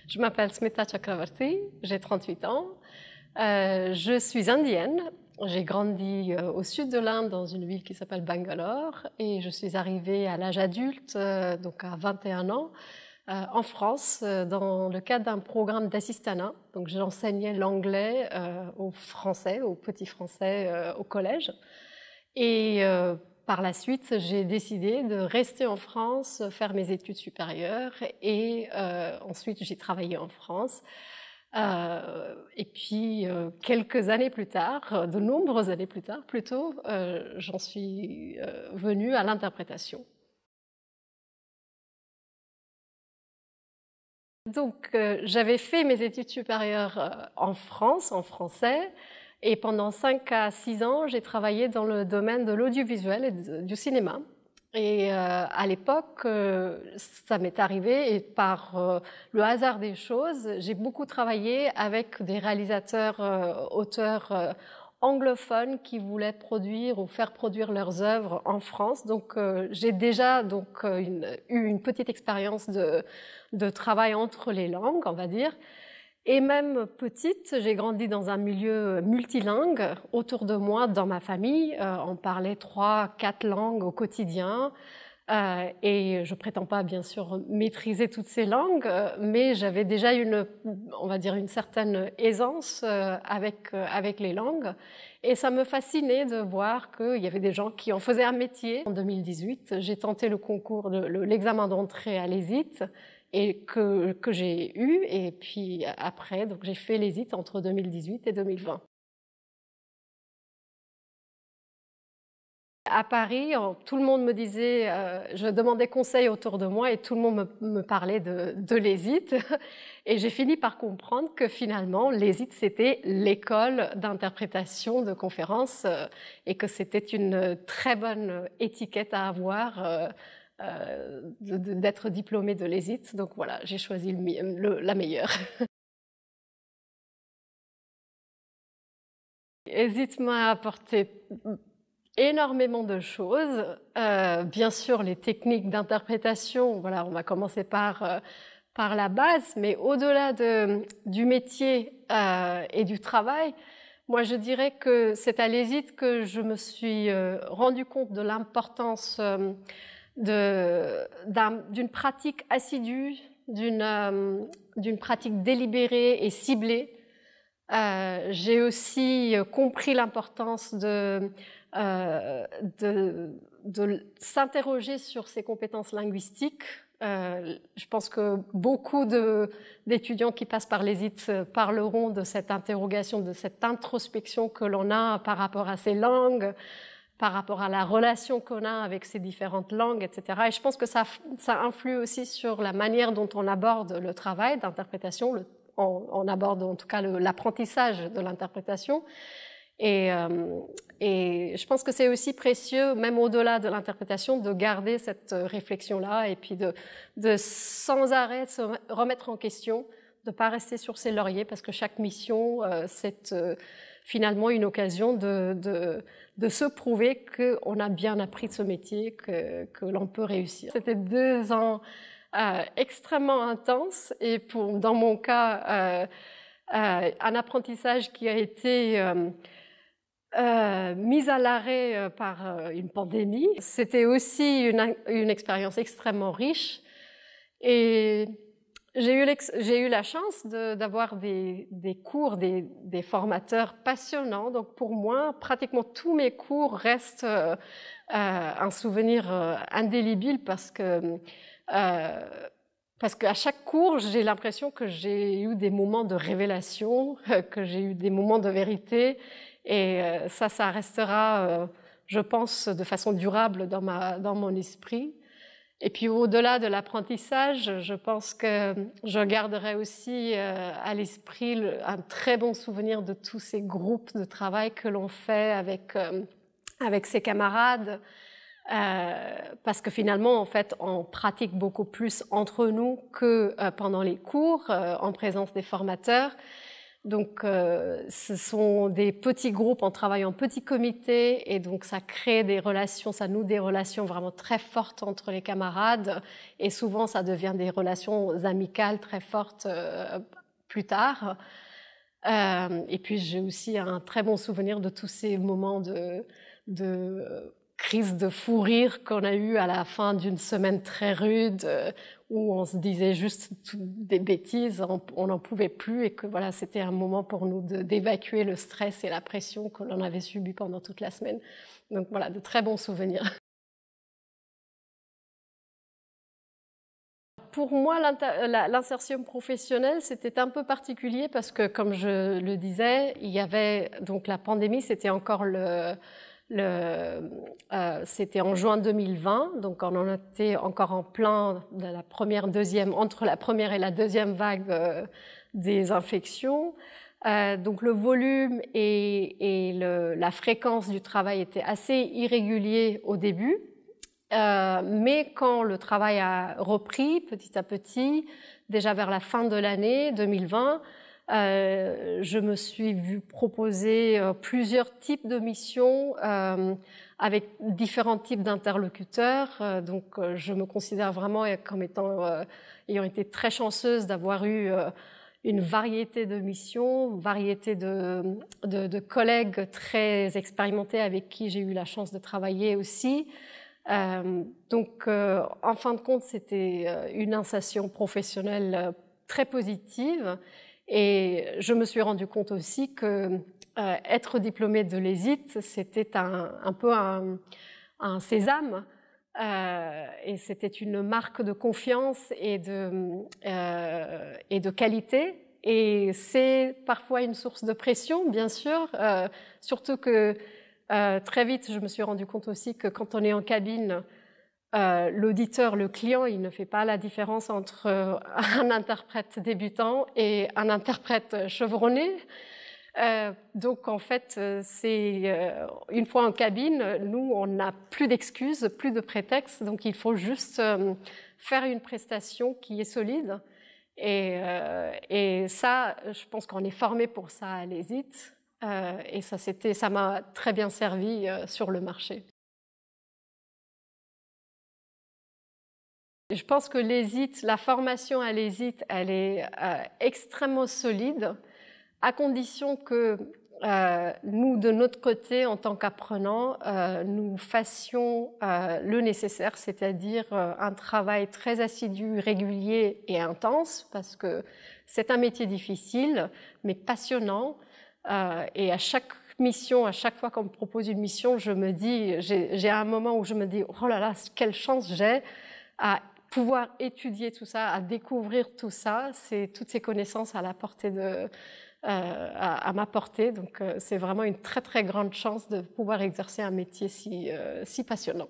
Je m'appelle Smita Chakravarti, j'ai 38 ans. Je suis indienne. J'ai grandi au sud de l'Inde, dans une ville qui s'appelle Bangalore, et je suis arrivée à l'âge adulte, donc à 21 ans, en France, dans le cadre d'un programme d'assistanat. Donc j'enseignais l'anglais aux Français, aux petits Français au collège. Et par la suite, j'ai décidé de rester en France, faire mes études supérieures, et ensuite j'ai travaillé en France. Et puis, quelques années plus tard, de nombreuses années plus tard plutôt, j'en suis venue à l'interprétation. Donc, j'avais fait mes études supérieures en France, en français, et pendant 5 à 6 ans, j'ai travaillé dans le domaine de l'audiovisuel et du cinéma. Et à l'époque, ça m'est arrivé, et par le hasard des choses, j'ai beaucoup travaillé avec des réalisateurs, auteurs anglophones qui voulaient produire ou faire produire leurs œuvres en France. Donc j'ai déjà eu une petite expérience de travail entre les langues, on va dire. Et même petite, j'ai grandi dans un milieu multilingue. Autour de moi, dans ma famille, on parlait 3, 4 langues au quotidien. Et je prétends pas, bien sûr, maîtriser toutes ces langues, mais j'avais déjà on va dire, une certaine aisance avec les langues. Et ça me fascinait de voir qu'il y avait des gens qui en faisaient un métier. En 2018, j'ai tenté le concours, l'examen d'entrée à l'ESIT, et que j'ai eu, et puis après, donc j'ai fait l'ESIT entre 2018 et 2020. À Paris, tout le monde me disait, je demandais conseil autour de moi et tout le monde me parlait de l'ESIT. Et j'ai fini par comprendre que finalement, l'ESIT, c'était l'école d'interprétation de conférences et que c'était une très bonne étiquette à avoir d'être diplômée de l'ESIT. Donc voilà, j'ai choisi la meilleure. ESIT m'a apporté énormément de choses. Bien sûr, les techniques d'interprétation, voilà, on va commencer par la base, mais au-delà du métier et du travail, moi je dirais que c'est à l'ESIT que je me suis rendu compte de l'importance d'une pratique assidue, d'une pratique délibérée et ciblée. J'ai aussi compris l'importance de s'interroger sur ses compétences linguistiques. Je pense que beaucoup d'étudiants qui passent par l'ESIT parleront de cette interrogation, de cette introspection que l'on a par rapport à ces langues, par rapport à la relation qu'on a avec ces différentes langues, etc. Et je pense que ça influe aussi sur la manière dont on aborde le travail d'interprétation, on aborde en tout cas l'apprentissage de l'interprétation. Et je pense que c'est aussi précieux, même au-delà de l'interprétation, de garder cette réflexion-là et puis de sans arrêt se remettre en question, de ne pas rester sur ses lauriers, parce que chaque mission, c'est finalement une occasion de se prouver qu'on a bien appris de ce métier, que l'on peut réussir. C'était 2 ans extrêmement intenses et dans mon cas, un apprentissage qui a été mise à l'arrêt par une pandémie. C'était aussi une expérience extrêmement riche et j'ai eu la chance d'avoir des cours, des formateurs passionnants. Donc pour moi, pratiquement tous mes cours restent un souvenir indélébile parce qu'à chaque cours, j'ai l'impression que j'ai eu des moments de révélation, que j'ai eu des moments de vérité. Et ça restera, je pense, de façon durable dans mon esprit. Et puis au-delà de l'apprentissage, je pense que je garderai aussi à l'esprit un très bon souvenir de tous ces groupes de travail que l'on fait avec ses camarades. Parce que finalement, en fait, on pratique beaucoup plus entre nous que pendant les cours, en présence des formateurs. Donc, ce sont des petits groupes, on travaille en petits comités et donc ça crée des relations, ça noue des relations vraiment très fortes entre les camarades et souvent ça devient des relations amicales très fortes plus tard. Et puis j'ai aussi un très bon souvenir de tous ces moments de crise de fou rire qu'on a eu à la fin d'une semaine très rude où on se disait juste des bêtises, on n'en pouvait plus et que voilà, c'était un moment pour nous d'évacuer le stress et la pression que l'on avait subi pendant toute la semaine. Donc voilà, de très bons souvenirs. Pour moi, l'insertion professionnelle, c'était un peu particulier parce que, comme je le disais, il y avait donc la pandémie, c'était encore c'était en juin 2020, donc on en était encore en plein de la première, deuxième, entre la première et la deuxième vague des infections. Donc le volume et la fréquence du travail étaient assez irréguliers au début. Mais quand le travail a repris petit à petit, déjà vers la fin de l'année 2020, je me suis vue proposer plusieurs types de missions avec différents types d'interlocuteurs. Donc je me considère vraiment comme ayant été très chanceuse d'avoir eu une variété de missions, une variété de collègues très expérimentés avec qui j'ai eu la chance de travailler aussi. Donc, en fin de compte, c'était une insertion professionnelle très positive et je me suis rendu compte aussi que être diplômée de l'ESIT, c'était un peu un sésame et c'était une marque de confiance et de qualité. Et c'est parfois une source de pression, bien sûr, surtout que très vite, je me suis rendu compte aussi que quand on est en cabine, l'auditeur, le client, il ne fait pas la différence entre un interprète débutant et un interprète chevronné. Donc en fait, une fois en cabine, nous, on n'a plus d'excuses, plus de prétextes, donc il faut juste faire une prestation qui est solide. Et ça, je pense qu'on est formé pour ça à l'ESIT. Et ça m'a très bien servi sur le marché. Je pense que la formation à l'ESIT, elle est extrêmement solide, à condition que nous, de notre côté, en tant qu'apprenants, nous fassions le nécessaire, c'est-à-dire un travail très assidu, régulier et intense, parce que c'est un métier difficile, mais passionnant. Et à chaque mission, à chaque fois qu'on me propose une mission, je me dis, j'ai un moment où je me dis, oh là là, quelle chance j'ai à pouvoir étudier tout ça, à découvrir tout ça, c'est toutes ces connaissances à la portée à ma portée. Donc c'est vraiment une très très grande chance de pouvoir exercer un métier si passionnant.